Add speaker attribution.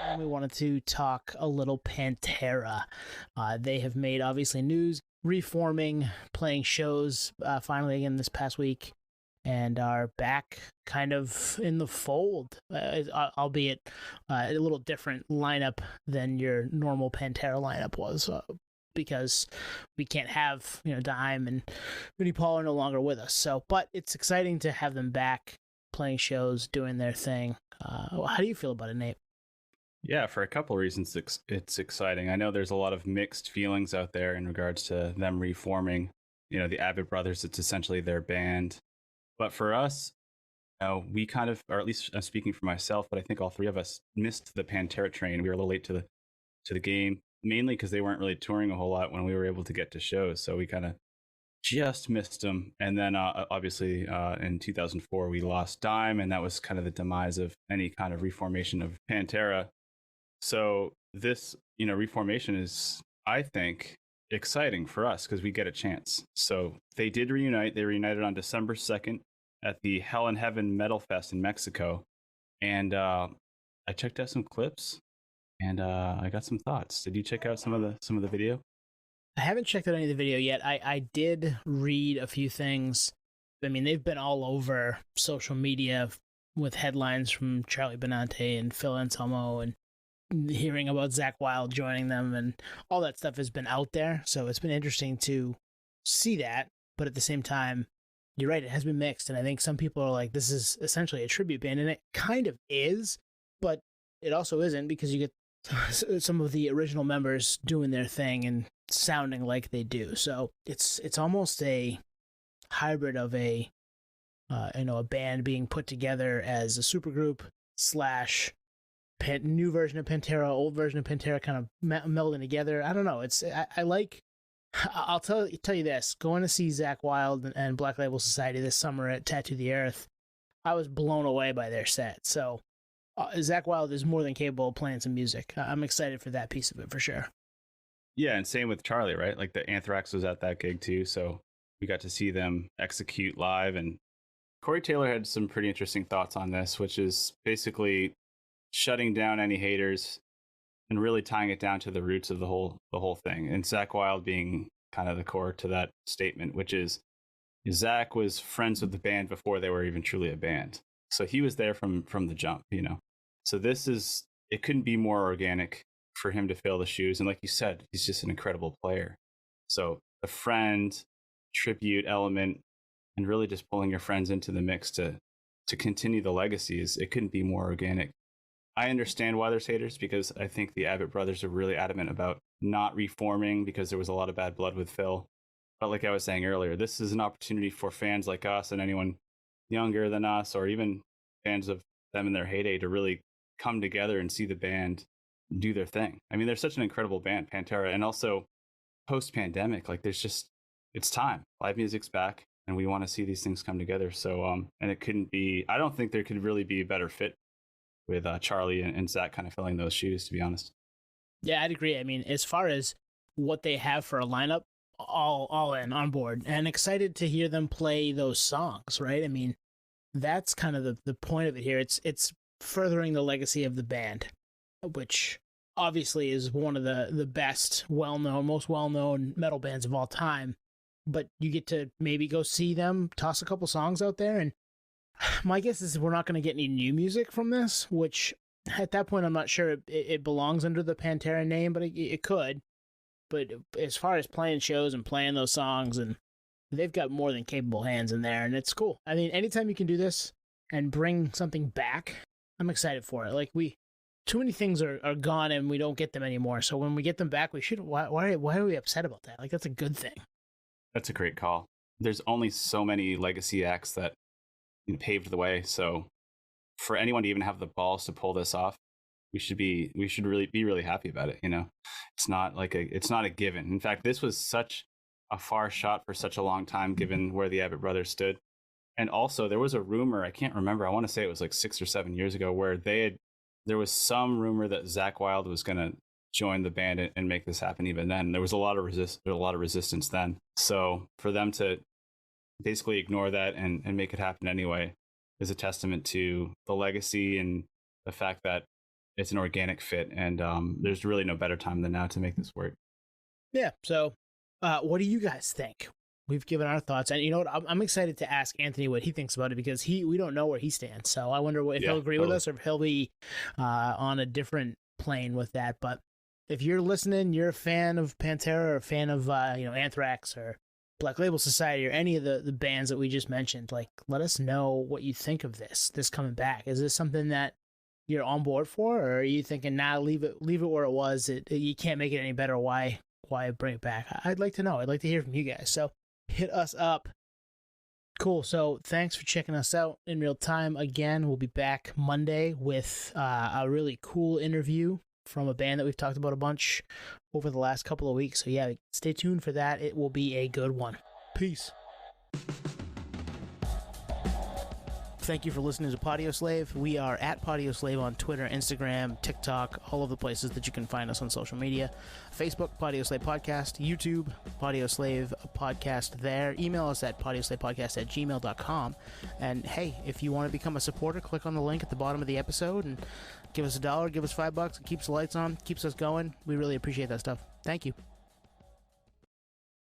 Speaker 1: And we wanted to talk a little Pantera. They have made obviously news, reforming, playing shows finally again this past week, and are back kind of in the fold, albeit a little different lineup than your normal Pantera lineup was. Because we can't have Dime and Vinnie Paul are no longer with us. So, but it's exciting to have them back playing shows, doing their thing. How do you feel about it, Nate?
Speaker 2: Yeah, for a couple of reasons, it's exciting. I know there's a lot of mixed feelings out there in regards to them reforming. The Abbott Brothers, it's essentially their band. But for us, we kind of, or at least I'm speaking for myself, but I think all three of us missed the Pantera train. We were a little late to the game, mainly because they weren't really touring a whole lot when we were able to get to shows. So we kind of just missed them. And then obviously in 2004, we lost Dime, and that was kind of the demise of any kind of reformation of Pantera. So this, reformation is, I think, exciting for us because we get a chance. So they did reunite. They reunited on December 2nd at the Hell in Heaven Metal Fest in Mexico. And I checked out some clips and I got some thoughts. Did you check out some of the video?
Speaker 1: I haven't checked out any of the video yet. I did read a few things. I mean, they've been all over social media with headlines from Charlie Benante and Phil Anselmo, and hearing about Zakk Wylde joining them, and all that stuff has been out there. So it's been interesting to see that. But at the same time, you're right, it has been mixed. And I think some people are like, this is essentially a tribute band. And it kind of is, but it also isn't, because you get some of the original members doing their thing and sounding like they do. So it's almost a hybrid of a band being put together as a supergroup slash new version of Pantera, old version of Pantera, kind of melding together. I don't know. I like. I'll tell you this: going to see Zakk Wylde and Black Label Society this summer at Tattoo the Earth, I was blown away by their set. So Zakk Wylde is more than capable of playing some music. I'm excited for that piece of it for sure.
Speaker 2: Yeah, and same with Charlie, right? Like the Anthrax was at that gig too, so we got to see them execute live. And Corey Taylor had some pretty interesting thoughts on this, which is basically shutting down any haters and really tying it down to the roots of the whole thing. And Zakk Wylde being kind of the core to that statement, which is Zakk was friends with the band before they were even truly a band. So he was there from the jump, So it couldn't be more organic for him to fill the shoes. And like you said, he's just an incredible player. So the friend tribute element and really just pulling your friends into the mix to continue the legacies, it couldn't be more organic. I understand why there's haters, because I think the Abbott brothers are really adamant about not reforming because there was a lot of bad blood with Phil. But like I was saying earlier, this is an opportunity for fans like us and anyone younger than us, or even fans of them in their heyday, to really come together and see the band do their thing. I mean, they're such an incredible band, Pantera, and also post-pandemic, like it's time. Live music's back, and we want to see these things come together. So, and it couldn't be. I don't think there could really be a better fit with Charlie and Zakk kind of filling those shoes, to be honest.
Speaker 1: Yeah, I'd agree. I mean, as far as what they have for a lineup, all in, on board, and excited to hear them play those songs, right? I mean, that's kind of the point of it here. It's furthering the legacy of the band, which obviously is one of the best, most well-known metal bands of all time. But you get to maybe go see them, toss a couple songs out there, and my guess is we're not going to get any new music from this, which at that point I'm not sure it belongs under the Pantera name, but it could. But as far as playing shows and playing those songs, and they've got more than capable hands in there, and it's cool. I mean, anytime you can do this and bring something back, I'm excited for it. Like, too many things are gone and we don't get them anymore. So when we get them back, we should. Why are we upset about that? Like, that's a good thing.
Speaker 2: That's a great call. There's only so many legacy acts that paved the way. So for anyone to even have the balls to pull this off, we should really be really happy about it. It's not a given. In fact, this was such a far shot for such a long time, given where the Abbott brothers stood. And also there was a rumor, I can't remember, I want to say it was like 6 or 7 years ago, where there was some rumor that Zakk Wylde was going to join the band and make this happen. Even then, there was a lot of resistance then. So for them to basically ignore that and make it happen anyway is a testament to the legacy and the fact that it's an organic fit, and there's really no better time than now to make this work.
Speaker 1: Yeah. So, what do you guys think? We've given our thoughts, and you know what? I'm excited to ask Anthony what he thinks about it, because we don't know where he stands. So I wonder if he'll agree with us, or if he'll be on a different plane with that. But if you're listening, you're a fan of Pantera, or a fan of Anthrax, or Black Label Society, or any of the bands that we just mentioned, like, let us know what you think of this coming back. Is this something that you're on board for, or are you thinking, nah, leave it where it was? You can't make it any better. Why bring it back? I'd like to know. I'd like to hear from you guys. So hit us up. Cool. So thanks for checking us out in real time. Again, we'll be back Monday with a really cool interview from a band that we've talked about a bunch over the last couple of weeks. So yeah, stay tuned for that. It will be a good one. Peace. Thank you for listening to Podio Slave. We are at Podio Slave on Twitter, Instagram, TikTok, all of the places that you can find us on social media. Facebook, Podio Slave Podcast. YouTube, Podio Slave Podcast there. Email us at podioslavepodcast@gmail.com. And hey, if you want to become a supporter, click on the link at the bottom of the episode and give us $1, give us $5. It keeps the lights on, keeps us going. We really appreciate that stuff. Thank you.